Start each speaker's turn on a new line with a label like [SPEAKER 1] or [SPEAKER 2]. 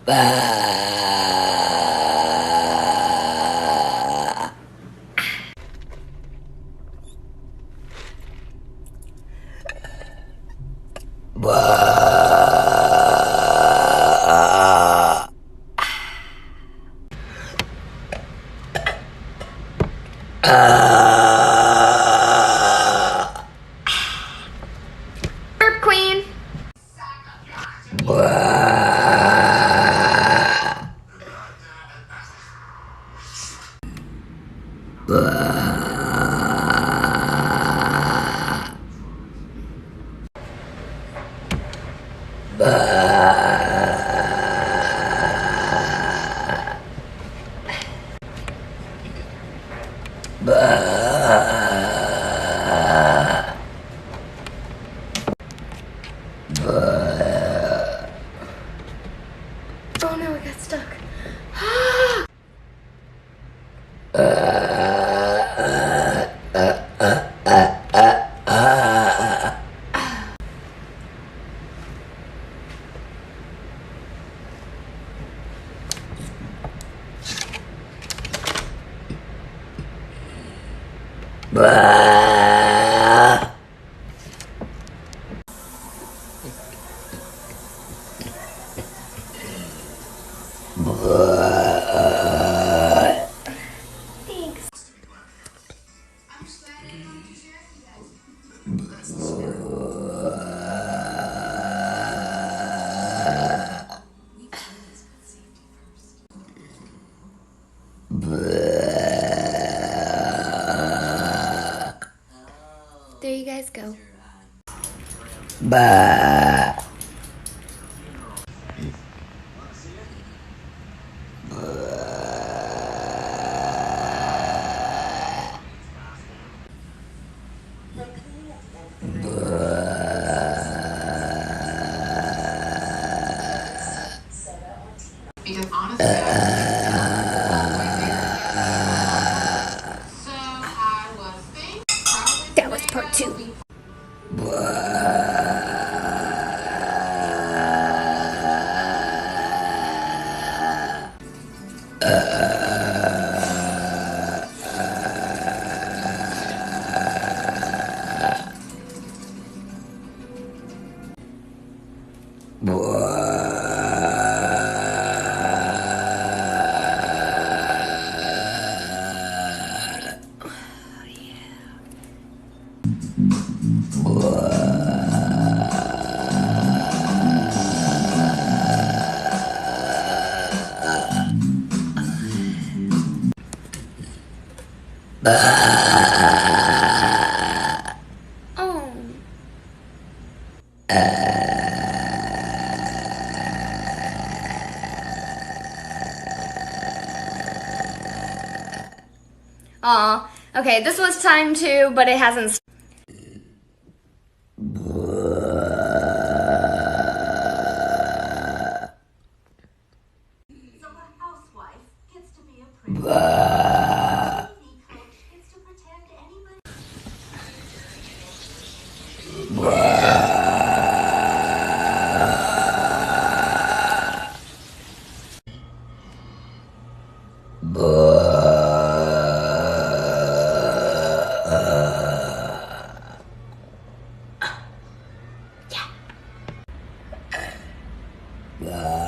[SPEAKER 1] Burp Queen. Oh no, I got stuck. Thanks. There you guys go.
[SPEAKER 2] Because honestly, so I was thinking probably
[SPEAKER 1] That was part 2. Oh. Aw. Okay, this was time 2, but it hasn't.
[SPEAKER 3] So a housewife gets to be a princess. A TV coach gets to pretend anybody.
[SPEAKER 1] Yeah.